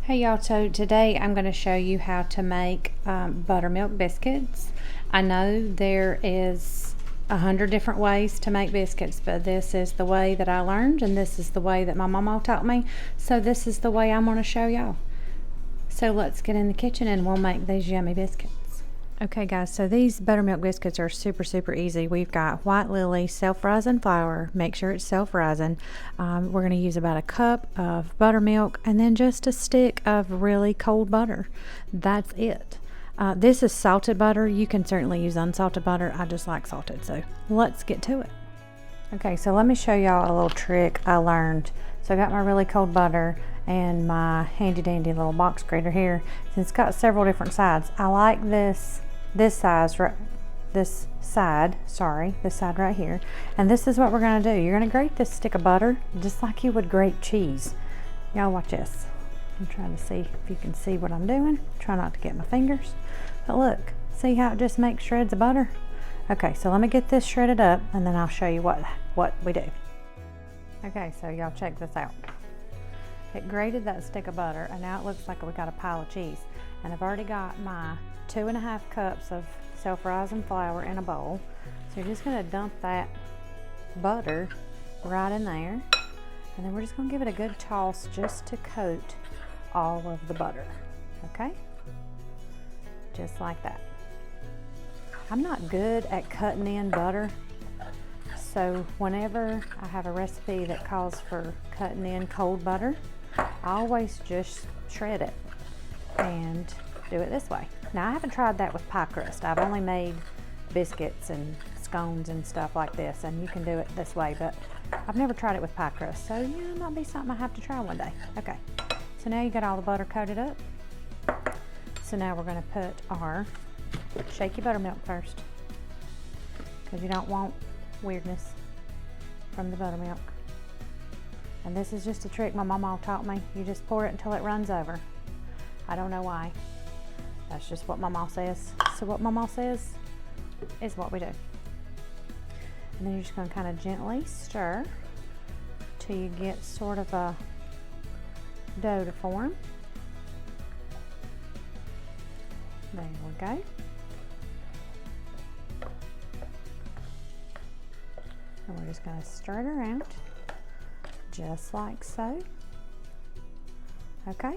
Hey y'all, so today I'm going to show you how to make buttermilk biscuits. I know there is 100 different ways to make biscuits, but this is the way that I learned, and this is the way that my mama taught me, so this is the way I'm going to show y'all. So let's get in the kitchen and we'll make these yummy biscuits. Okay guys, so these buttermilk biscuits are super easy. We've got white lily self-rising flour. Make sure it's self-rising. We're going to use about a cup of buttermilk and then just a stick of really cold butter. That's it. This is salted butter. You can certainly use unsalted butter. I just like salted, so let's get to it. Okay, so let me show y'all a little trick I learned. So I got my really cold butter and my handy dandy little box grater here. Since it's got several different sides, I like this side right here. And this is what we're gonna do. You're gonna grate this stick of butter just like you would grate cheese. Y'all watch this. I'm trying to see if you can see what I'm doing. Try not to get my fingers. But look, see how it just makes shreds of butter? Okay, so let me get this shredded up and then I'll show you what we do. Okay, so y'all check this out. It grated that stick of butter and now it looks like we got a pile of cheese. And I've already got my 2.5 cups of self-rising flour in a bowl. So you're just gonna dump that butter right in there. And then we're just gonna give it a good toss just to coat all of the butter, okay? Just like that. I'm not good at cutting in butter, so whenever I have a recipe that calls for cutting in cold butter, I always just shred it and do it this way. Now I haven't tried that with pie crust. I've only made biscuits and scones and stuff like this, and you can do it this way, but I've never tried it with pie crust, so yeah, it might be something I have to try one day. Okay, so now you got all the butter coated up. So now we're gonna put our shaky buttermilk first, because you don't want weirdness from the buttermilk. And this is just a trick my mama taught me. You just pour it until it runs over. I don't know why. That's just what mama says. So what mama says is what we do. And then you're just gonna kind of gently stir till you get sort of a dough to form. There we go. And we're just going to stir it around, just like so. Okay.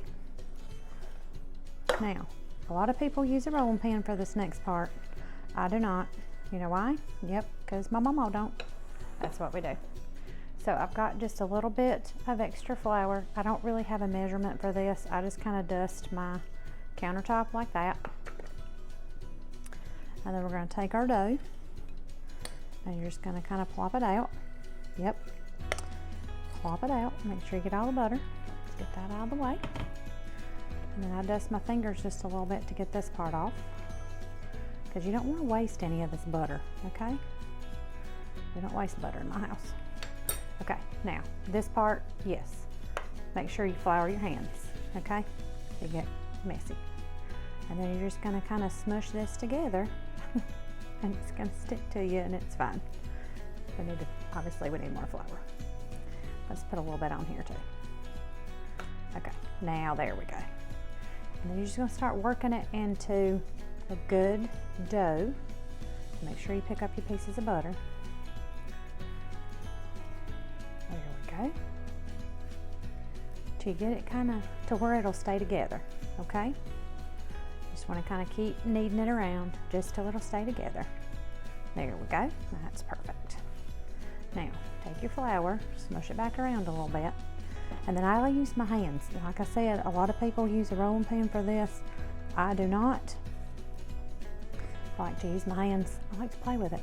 Now, a lot of people use a rolling pin for this next part. I do not. You know why? Yep, because my mama don't. That's what we do. So I've got just a little bit of extra flour. I don't really have a measurement for this. I just kind of dust my countertop like that. And then we're going to take our dough and you're just going to kind of plop it out. Yep, plop it out. Make sure you get all the butter. Let's get that out of the way. And then I dust my fingers just a little bit to get this part off, because you don't want to waste any of this butter, okay? We don't waste butter in my house. Okay, now this part, yes, make sure you flour your hands, okay? They get messy. And then you're just going to kind of smush this together and it's going to stick to you and it's fine. Obviously we need more flour. Let's put a little bit on here too. Okay, now there we go. And then you're just going to start working it into a good dough. Make sure you pick up your pieces of butter. There we go. Till you get it kind of to where it'll stay together, okay? Just want to kind of keep kneading it around just till it'll stay together. There we go. That's perfect. Now, take your flour, smush it back around a little bit, and then I use my hands. Like I said, a lot of people use a rolling pin for this. I do not. I like to use my hands. I like to play with it.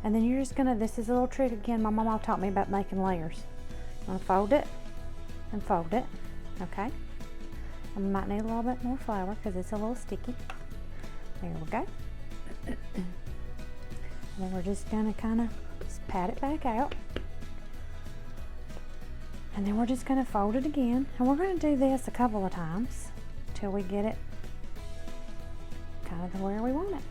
And then you're just gonna, this is a little trick again my mama taught me about making layers. I'm gonna fold it and fold it, okay? I might need a little bit more flour because it's a little sticky. There we go. And then we're just gonna kind of pat it back out. And then we're just gonna fold it again. And we're gonna do this a couple of times till we get it kind of to where we want it.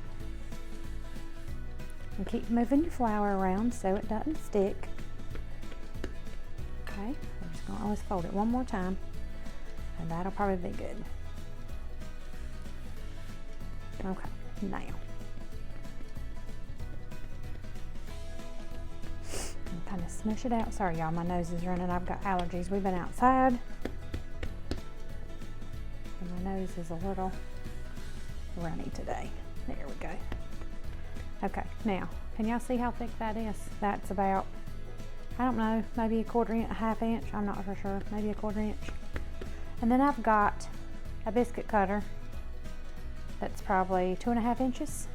And keep moving your flour around so it doesn't stick. Okay, we're just gonna always fold it one more time. And that'll probably be good. Okay, now. Kind of smush it out. Sorry y'all, my nose is running. I've got allergies. We've been outside. And my nose is a little runny today. There we go. Okay, now, can y'all see how thick that is? That's about, I don't know, maybe a quarter inch, a half inch. I'm not for sure. Maybe a quarter inch. And then I've got a biscuit cutter that's probably 2.5 inches.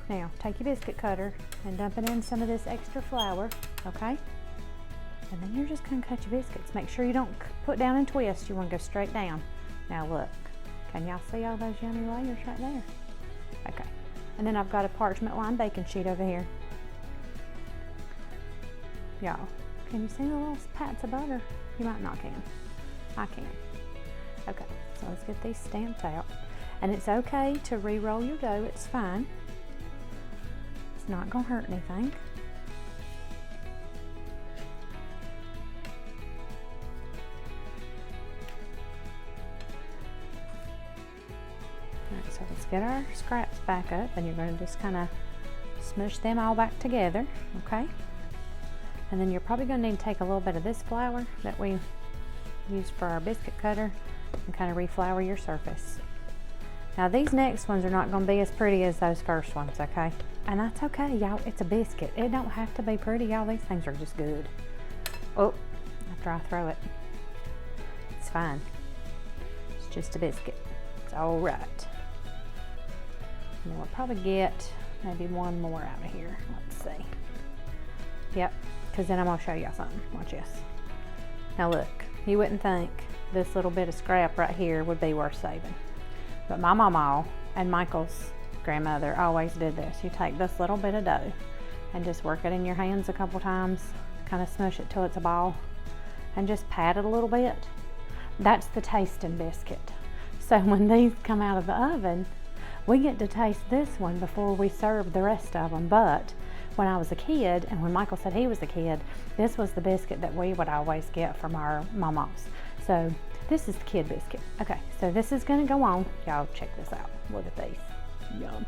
Now, take your biscuit cutter and dump it in some of this extra flour, okay? And then you're just gonna cut your biscuits. Make sure you don't put down and twist. You wanna go straight down. Now look, can y'all see all those yummy layers right there? Okay, and then I've got a parchment lined baking sheet over here. Y'all, can you see the little pats of butter? You might not can. I can. Okay, so let's get these stamped out. And it's okay to re-roll your dough, it's fine. It's not gonna hurt anything. Alright, so let's get our scraps back up, and you're gonna just kind of smush them all back together, okay? And then you're probably gonna need to take a little bit of this flour that we used for our biscuit cutter and kind of re-flour your surface. Now these next ones are not going to be as pretty as those first ones, okay? And that's okay, y'all. It's a biscuit. It don't have to be pretty, y'all. These things are just good. Oh, after I throw it. It's fine. It's just a biscuit. It's all right. And then we'll probably get maybe one more out of here. Let's see. Yep, because then I'm going to show y'all something. Watch this. Now look, you wouldn't think this little bit of scrap right here would be worth saving. But my mamaw and Michael's grandmother always did this. You take this little bit of dough and just work it in your hands a couple times, kind of smush it till it's a ball, and just pat it a little bit. That's the tasting biscuit. So when these come out of the oven, we get to taste this one before we serve the rest of them. But when I was a kid, and when Michael said he was a kid, this was the biscuit that we would always get from our mamaws. So this is the kid biscuit. Okay, so this is gonna go on. Y'all check this out. Look at these. Yum.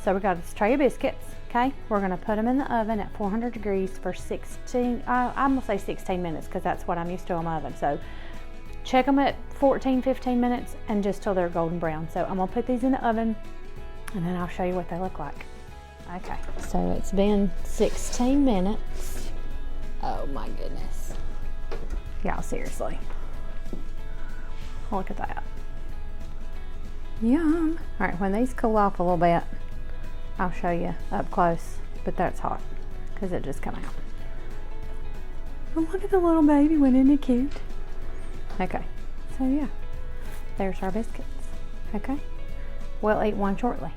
So we got this tray of biscuits, okay? We're gonna put them in the oven at 400 degrees for 16, I'm gonna say 16 minutes because that's what I'm used to on my oven. So check them at 14, 15 minutes and just till they're golden brown. So I'm gonna put these in the oven and then I'll show you what they look like. Okay, so it's been 16 minutes. Oh my goodness. Y'all, seriously. Look at that. Yum. All right, when these cool off a little bit, I'll show you up close, but that's hot because it just came out. Oh, look at the little baby one, isn't it cute? Okay, so yeah, there's our biscuits, okay? We'll eat one shortly.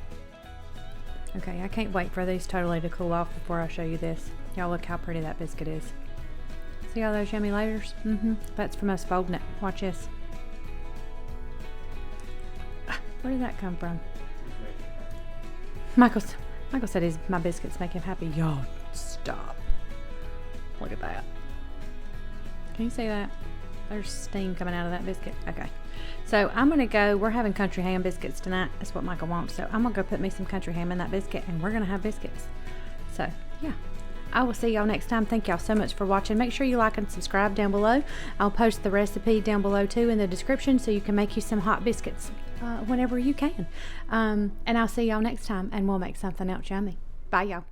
Okay, I can't wait for these totally to cool off before I show you this. Y'all look how pretty that biscuit is. See all those yummy layers? That's from us folding it. Watch this. Where did that come from? Michael said my biscuits make him happy. Y'all, stop. Look at that. Can you see that? There's steam coming out of that biscuit. Okay. So I'm going to go, we're having country ham biscuits tonight. That's what Michael wants. So I'm going to go put me some country ham in that biscuit and we're going to have biscuits. So, yeah. I will see y'all next time. Thank y'all so much for watching. Make sure you like and subscribe down below. I'll post the recipe down below too in the description so you can make you some hot biscuits whenever you can. And I'll see y'all next time and we'll make something else yummy. Bye y'all.